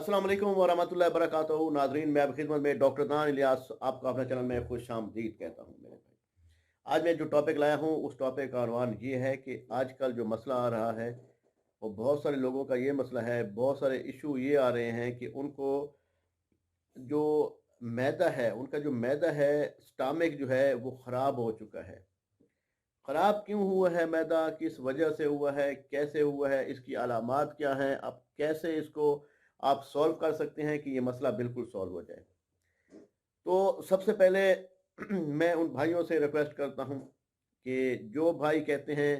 अस्सलाम वालेकुम वरहमतुल्लाहि वबरकातुहू। नाज़रीन, मैं आपकी खिदमत में डॉक्टर दान इलियास आपको अपने चैनल में खुशामदीद कहता हूँ मेरे भाई। आज मैं जो टॉपिक लाया हूँ उस टॉपिक का अनवान ये है कि आजकल जो मसला आ रहा है वो बहुत सारे लोगों का ये मसला है, बहुत सारे इशू ये आ रहे हैं कि उनको जो मैदा है, उनका जो मैदा है, स्टमक जो है वो ख़राब हो चुका है। ख़राब क्यों हुआ है मैदा? किस वजह से हुआ है? कैसे हुआ है? इसकी अलामात क्या हैं? आप कैसे इसको आप सॉल्व कर सकते हैं कि ये मसला बिल्कुल सॉल्व हो जाए? तो सबसे पहले मैं उन भाइयों से रिक्वेस्ट करता हूँ कि जो भाई कहते हैं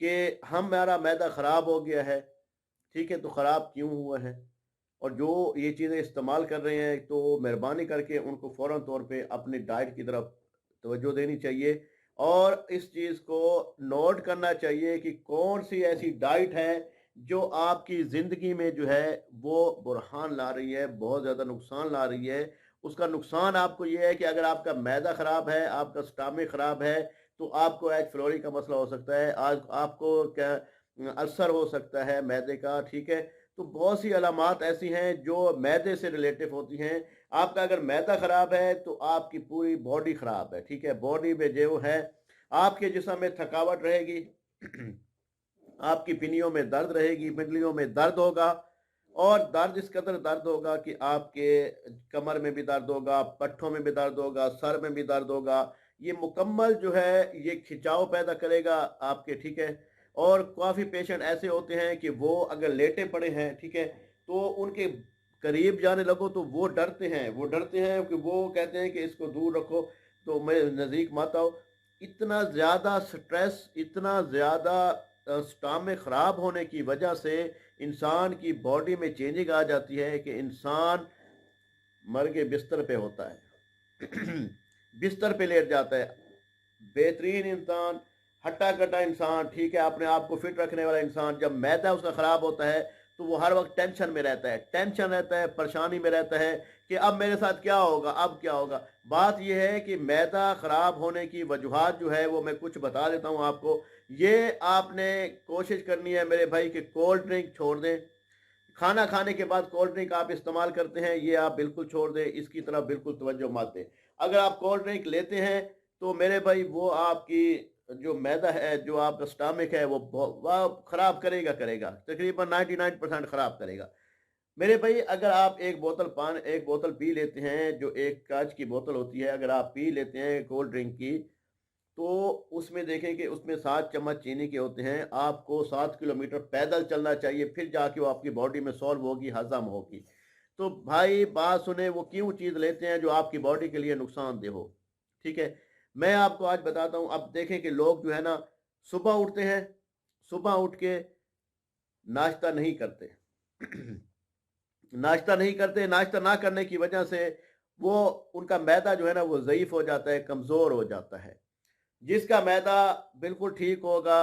कि हमारा मैदा ख़राब हो गया है, ठीक है, तो ख़राब क्यों हुआ है? और जो ये चीज़ें इस्तेमाल कर रहे हैं तो मेहरबानी करके उनको फ़ौरन तौर पे अपनी डाइट की तरफ तवज्जो देनी चाहिए और इस चीज़ को नोट करना चाहिए कि कौन सी ऐसी डाइट है जो आपकी ज़िंदगी में जो है वो बुरहान ला रही है, बहुत ज़्यादा नुकसान ला रही है। उसका नुकसान आपको ये है कि अगर आपका मैदा ख़राब है, आपका स्टमक ख़राब है, तो आपको एच पीलोरी का मसला हो सकता है। आज आपको क्या अल्सर हो सकता है मैदे का, ठीक है? तो बहुत सी अलामात ऐसी हैं जो मैदे से रिलेटिव होती हैं। आपका अगर मैदा ख़राब है तो आपकी पूरी बॉडी ख़राब है, ठीक है? बॉडी में जो है आपके जिस्म में थकावट रहेगी, आपकी पिनियों में दर्द रहेगी, पिंडलियों में दर्द होगा और दर्द इस कदर दर्द होगा कि आपके कमर में भी दर्द होगा, पट्ठों में भी दर्द होगा, सर में भी दर्द होगा। ये मुकम्मल जो है ये खिंचाव पैदा करेगा आपके, ठीक है? और काफ़ी पेशेंट ऐसे होते हैं कि वो अगर लेटे पड़े हैं, ठीक है? तो उनके करीब जाने लगो तो वो डरते हैं कि वो कहते हैं कि इसको दूर रखो, तो मेरे नज़दीक मत आओ। इतना ज़्यादा स्ट्रेस, इतना ज़्यादा स्टमक ख़राब होने की वजह से इंसान की बॉडी में चेंजिंग आ जाती है कि इंसान मर के बिस्तर पे होता है। बिस्तर पे लेट जाता है। बेहतरीन इंसान, हट्टा-कट्टा इंसान, ठीक है, अपने आप को फिट रखने वाला इंसान, जब मैदा उसका ख़राब होता है, तो वो हर वक़्त टेंशन में रहता है। टेंशन रहता है, परेशानी में रहता है कि अब मेरे साथ क्या होगा, अब क्या होगा? बात ये है कि मैदा ख़राब होने की वजूहात जो है, वो मैं कुछ बता देता हूँ आपको। ये आपने कोशिश करनी है मेरे भाई कि कोल्ड ड्रिंक छोड़ दें। खाना खाने के बाद कोल्ड ड्रिंक आप इस्तेमाल करते हैं, ये आप बिल्कुल छोड़ दें, इसकी तरफ बिल्कुल तवज्जो मत दें। अगर आप कोल्ड ड्रिंक लेते हैं, तो मेरे भाई वो आपकी जो मैदा है, जो आपका स्टमक है, वो खराब करेगा, तकरीबन 99% खराब करेगा। मेरे भाई अगर आप एक बोतल पी लेते हैं, जो एक काँच की बोतल होती है, अगर आप पी लेते हैं कोल्ड ड्रिंक की, तो उसमें देखें कि उसमें 7 चम्मच चीनी के होते हैं। आपको 7 किलोमीटर पैदल चलना चाहिए, फिर जाके वो आपकी बॉडी में सॉल्व होगी, हज़म होगी। तो भाई बात सुने, वो क्यों चीज़ लेते हैं जो आपकी बॉडी के लिए नुकसानदेह हो, ठीक है? मैं आपको आज बताता हूँ। अब देखें कि लोग जो है ना, सुबह उठते हैं, सुबह उठ के नाश्ता नहीं करते। नाश्ता नहीं करते, नाश्ता ना करने की वजह से वो उनका मैदा जो है ना वो ज़ईफ़ हो जाता है, कमज़ोर हो जाता है। जिसका मैदा बिल्कुल ठीक होगा,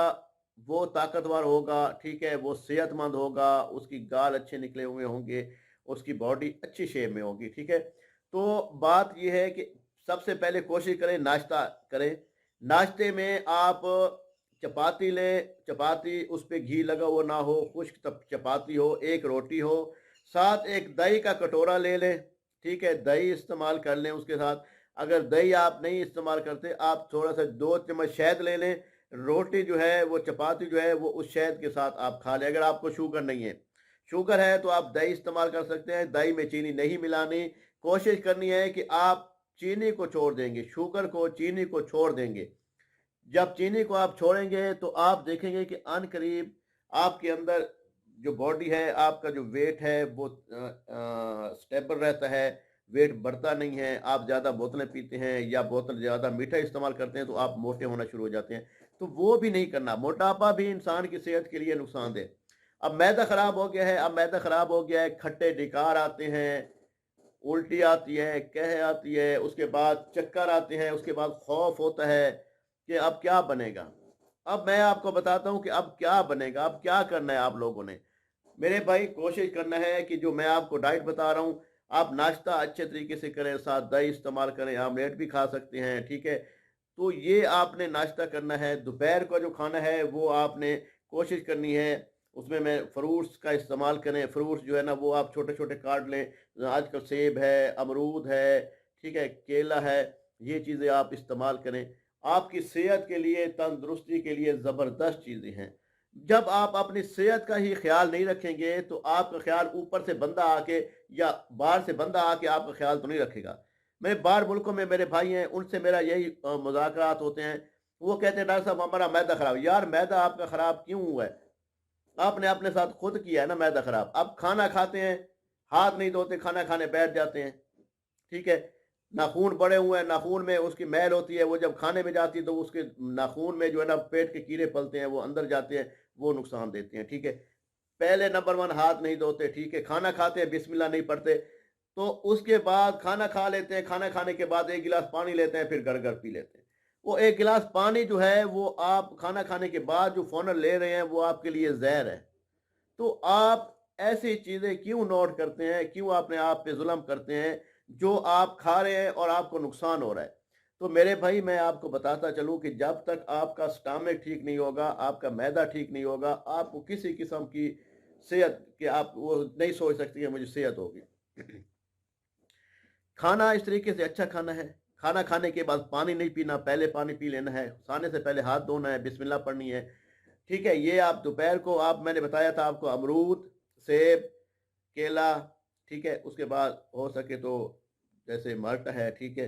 वो ताकतवर होगा, ठीक है, वो सेहतमंद होगा, उसकी गाल अच्छे निकले हुए होंगे, उसकी बॉडी अच्छी शेप में होगी, ठीक है। तो बात ये है कि सबसे पहले कोशिश करें नाश्ता करें। नाश्ते में आप चपाती लें, चपाती उस पे घी लगा हुआ ना हो, खुश्क चपाती हो, एक रोटी हो, साथ एक दही का कटोरा ले लें, ठीक है, दही इस्तेमाल कर लें उसके साथ। अगर दही आप नहीं इस्तेमाल करते, आप थोड़ा-सा 2 चम्मच शहद ले लें। रोटी जो है, वो चपाती जो है, वो उस शहद के साथ आप खा लें, अगर आपको शुगर नहीं है। शुगर है तो आप दही इस्तेमाल कर सकते हैं, दही में चीनी नहीं मिलानी। कोशिश करनी है कि आप चीनी को छोड़ देंगे, शुगर को, चीनी को छोड़ देंगे। जब चीनी को आप छोड़ेंगे तो आप देखेंगे कि अनकरीब आपके अंदर जो बॉडी है, आपका जो वेट है वो स्टेबल रहता है, वेट बढ़ता नहीं है। आप ज़्यादा बोतलें पीते हैं या बोतल ज़्यादा मीठा इस्तेमाल करते हैं तो आप मोटे होना शुरू हो जाते हैं। तो वो भी नहीं करना, मोटापा भी इंसान की सेहत के लिए नुकसानदेह। अब मैदा ख़राब हो गया है, खट्टे ढिकार आते हैं, उल्टी आती है, कह आती है, उसके बाद चक्कर आते हैं, उसके बाद खौफ होता है कि अब क्या बनेगा? अब मैं आपको बताता हूँ कि अब क्या बनेगा, अब क्या करना है आप लोगों ने। मेरे भाई कोशिश करना है कि जो मैं आपको डाइट बता रहा हूँ, आप नाश्ता अच्छे तरीके से करें, साथ दही इस्तेमाल करें, ऑमलेट भी खा सकते हैं, ठीक है? तो ये आपने नाश्ता करना है। दोपहर का जो खाना है वो आपने कोशिश करनी है उसमें मैं फ्रूट्स का इस्तेमाल करें, फ्रूट्स जो है ना वो आप छोटे छोटे काट लें। आजकल सेब है, अमरूद है, ठीक है, केला है, ये चीज़ें आप इस्तेमाल करें। आपकी सेहत के लिए, तंदुरुस्ती के लिए ज़बरदस्त चीज़ें हैं। जब आप अपनी सेहत का ही ख्याल नहीं रखेंगे तो आपका ख्याल ऊपर से बंदा आके या बाहर से बंदा आके आपका ख्याल तो नहीं रखेगा। मैं बाहर मुल्कों में मेरे भाई हैं, उनसे मेरा यही मुज़ाकरात होते हैं। वो कहते हैं डॉक्टर साहब हमारा मैदा ख़राब। यार मैदा आपका ख़राब क्यों हुआ है? आपने अपने साथ खुद किया है ना मैदा ख़राब। आप खाना खाते हैं, हाथ नहीं धोते, खाना खाने बैठ जाते हैं, ठीक है? नाखून पड़े हुए हैं, नाखून में उसकी मैल होती है, वो जब खाने में जाती है तो उसके नाखून में जो है ना पेट के कीड़े पलते हैं, वो अंदर जाते हैं, वो नुकसान देते हैं, ठीक है? पहले नंबर 1 हाथ नहीं धोते, ठीक है? खाना खाते हैं, बिस्मिल्लाह नहीं पढ़ते, तो उसके बाद खाना खा लेते हैं, खाना खाने के बाद 1 गिलास पानी लेते हैं, फिर गड़-गड़ पी लेते हैं। वो 1 गिलास पानी जो है, वो आप खाना खाने के बाद जो फ़ौरन ले रहे हैं, वो आपके लिए ज़हर है। तो आप ऐसी चीज़ें क्यों नोट करते हैं, क्यों अपने आप पे ज़ुल्म करते हैं, जो आप खा रहे हैं और आपको नुकसान हो रहा है। तो मेरे भाई मैं आपको बताता चलूँ कि जब तक आपका स्टमक ठीक नहीं होगा, आपका मैदा ठीक नहीं होगा, आपको किसी किस्म की सेहत कि आप वो नहीं सोच सकती है मुझे सेहत होगी। खाना इस तरीके से अच्छा खाना है, खाना खाने के बाद पानी नहीं पीना, पहले पानी पी लेना है, खाने से पहले हाथ धोना है, बिस्मिल्लाह पढ़नी है, ठीक है? ये आप दोपहर को आप मैंने बताया था आपको अमरूद, सेब, केला, ठीक है? उसके बाद हो सके तो जैसे मर्ट है, ठीक है?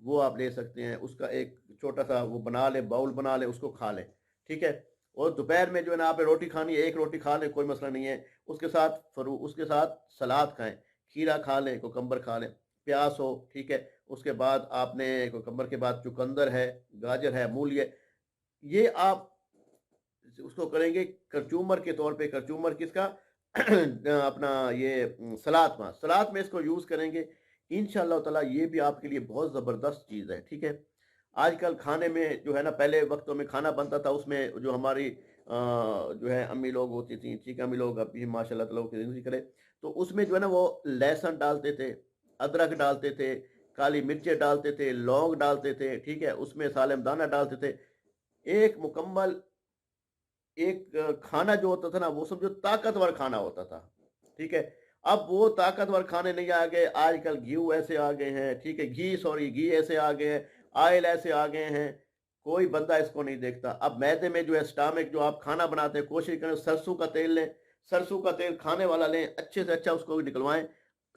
वो आप ले सकते हैं, उसका एक छोटा-सा वो बना लें, बाउल बना लें, उसको खा लें, ठीक है? और दोपहर में जो है ना आपने रोटी खानी है, 1 रोटी खा लें, कोई मसला नहीं है। उसके साथ सलाद खाएँ, खीरा खा लें, कुकम्बर खा लें, प्याज़ हो, ठीक है? उसके बाद आपने कुकम्बर के बाद चुकंदर है, गाजर है, मूली है, ये आप उसको करेंगे करचूमर के तौर पे। करचूमर किसका? अपना ये सलाद में इसको यूज़ करेंगे। इंशाअल्लाह ताला ये भी आपके लिए बहुत ज़बरदस्त चीज़ है, ठीक है? आजकल खाने में जो है ना पहले वक़्तों में खाना बनता था उसमें जो हमारी जो है अम्मी लोग होती थी, ठीक है? अम्मी लोग अभी माशाअल्लाह ताला उनकी ज़िंदगी करे, तो उसमें जो है ना वो लहसुन डालते थे, अदरक डालते थे, काली मिर्चें डालते थे, लौंग डालते थे, ठीक है? उसमें सालिम दाना डालते थे। एक मुकम्मल एक खाना जो होता था ना वो समझो ताकतवर खाना होता था, ठीक है? अब वो ताकतवर खाने नहीं आ गए, आजकल घी ऐसे आ गए हैं, ठीक है? घी ऐसे आ गए हैं, ऑयल ऐसे आ गए हैं, कोई बंदा इसको नहीं देखता। अब मैदे में जो है स्टमक जो आप खाना बनाते हैं कोशिश करें सरसों का तेल लें, सरसों का तेल खाने वाला लें, अच्छे से अच्छा उसको निकलवाएँ,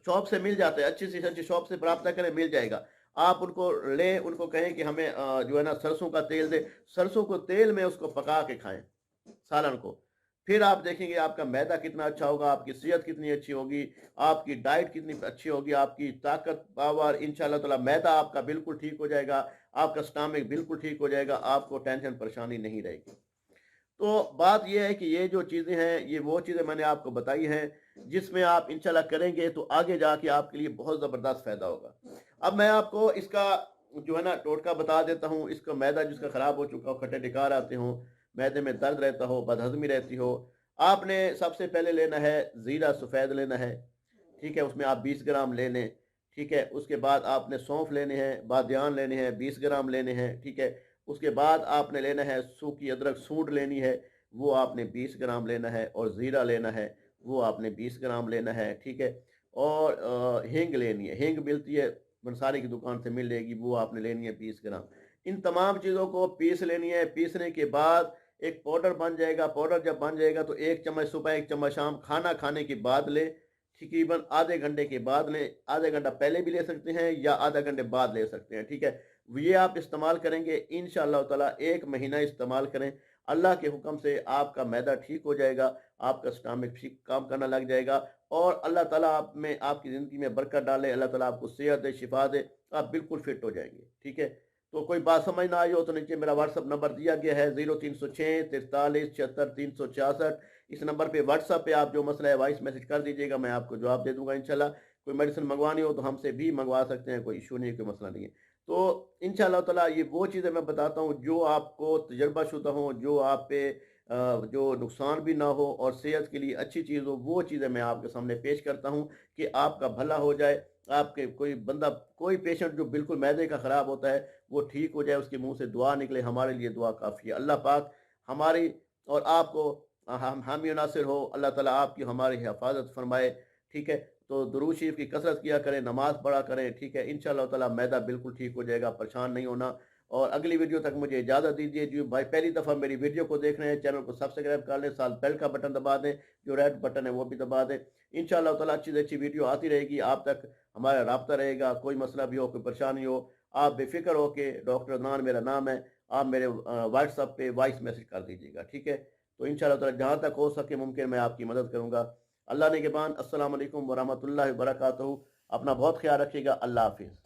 शॉप से मिल जाता है, अच्छी से अच्छी शॉप से प्राप्त करें मिल जाएगा। आप उनको लें, उनको कहें कि हमें जो है ना सरसों का तेल दें, सरसों को तेल में उसको पका के खाएँ। सालन को। फिर आप देखेंगे आपका मैदा कितना अच्छा होगा, आपकी सेहत कितनी अच्छी होगी, आपकी डाइट कितनी अच्छी होगी, आपकी ताकत पावर इंशाअल्लाह ताला मैदा आपका बिल्कुल ठीक हो जाएगा, आपका स्टमक बिल्कुल ठीक हो जाएगा, आपको टेंशन परेशानी नहीं रहेगी। तो बात ये है कि ये जो चीज़ें हैं, ये वो चीज़ें मैंने आपको बताई हैं, जिसमें आप इंशाअल्लाह करेंगे तो आगे जाके आपके लिए बहुत ज़बरदस्त फ़ायदा होगा। अब मैं आपको इसका जो है ना टोटका बता देता हूँ, इसका मैदा जिसका ख़राब हो चुका हो, खट्टे ढिकार आते हों, मैदे में दर्द रहता हो, बदहज़मी रहती हो, आपने सबसे पहले लेना है ज़ीरा सफ़ेद लेना है, ठीक है? उसमें आप 20 ग्राम ले लें, ठीक है? उसके बाद आपने सौंफ लेने हैं, बादियान लेने हैं, 20 ग्राम लेने हैं, ठीक है? उसके बाद आपने लेना है सूखी अदरक सूंड लेनी है, वो आपने 20 ग्राम लेना है और ज़ीरा लेना है, वो आपने 20 ग्राम लेना है, ठीक है? और हींग लेनी है, हींग मिलती है पंसारी की दुकान से मिल जाएगी, वो आपने लेनी है 20 ग्राम। इन तमाम चीज़ों को पीस लेनी है, पीसने के बाद एक पाउडर बन जाएगा, पाउडर जब बन जाएगा तो 1 चम्मच सुबह, 1 चम्मच शाम खाना खाने के बाद लें, तकरीबन आधे घंटे के बाद लें, आधा घंटा पहले भी ले सकते हैं या आधा घंटे बाद ले सकते हैं, ठीक है? ये आप इस्तेमाल करेंगे इंशाअल्लाह ताला 1 महीना इस्तेमाल करें, अल्लाह के हुक्म से आपका मैदा ठीक हो जाएगा, आपका स्टमक ठीक काम करना लग जाएगा और अल्लाह ताला आप में आपकी ज़िंदगी में बरकत डाले, अल्लाह ताला आपको सेहत दे, शिफा दे, आप बिल्कुल फिट हो जाएँगे, ठीक है? तो कोई बात समझ ना आई हो तो नीचे मेरा व्हाट्सअप नंबर दिया गया है 0306 43 76 366। इस नंबर पे व्हाट्सअप पे आप जो मसला है वॉइस मैसेज कर दीजिएगा, मैं आपको जवाब दे दूंगा इंशाल्लाह। कोई मेडिसिन मंगवानी हो तो हमसे भी मंगवा सकते हैं, कोई इशू नहीं है, कोई मसला नहीं है। तो इंशाल्लाह ताला ये वो चीज़ें मैं बताता हूँ जो आपको तजर्बाशुदा हों, जो आप पे जो नुकसान भी ना हो और सेहत के लिए अच्छी चीज़ हो, वो चीज़ें मैं आपके सामने पेश करता हूँ कि आपका भला हो जाए। आपके कोई बंदा कोई पेशेंट जो बिल्कुल मैदे का ख़राब होता है वो ठीक हो जाए, उसके मुँह से दुआ निकले, हमारे लिए दुआ काफ़ी है। अल्लाह पाक हमारी और आपको हम हामी नासिर हो। अल्लाह ताला आपकी हमारी हिफाजत फरमाए। ठीक है, तो दुरूद शरीफ की कसरत किया करें, नमाज पढ़ा करें। ठीक है, इंशाअल्लाह ताला मैदा बिल्कुल ठीक हो जाएगा, परेशान नहीं होना। और अगली वीडियो तक मुझे इजाज़त दीजिए। जो भाई पहली दफ़ा मेरी वीडियो को देख रहे हैं, चैनल को सब्सक्राइब कर लें, साथ बेल का बटन दबा दें, जो रेड बटन है वो भी दबा दें। इंशाअल्लाह ताला अच्छी से अच्छी वीडियो आती रहेगी, आप तक हमारा राब्ता रहेगा। कोई मसला भी हो, कोई परेशानी हो, आप बेफ़िक्र हो के डॉक्टर अदनान मेरा नाम है, आप मेरे व्हाट्सएप पे वॉइस मैसेज कर दीजिएगा। ठीक है, तो इंशाअल्लाह ताला जहाँ तक हो सके मुमकिन मैं आपकी मदद करूँगा। अल्लाह ने के बाद अस्सलाम वालेकुम व रहमतुल्लाहि व बरकातहू। अपना बहुत ख्याल रखिएगा। अल्लाह हाफ़िज़।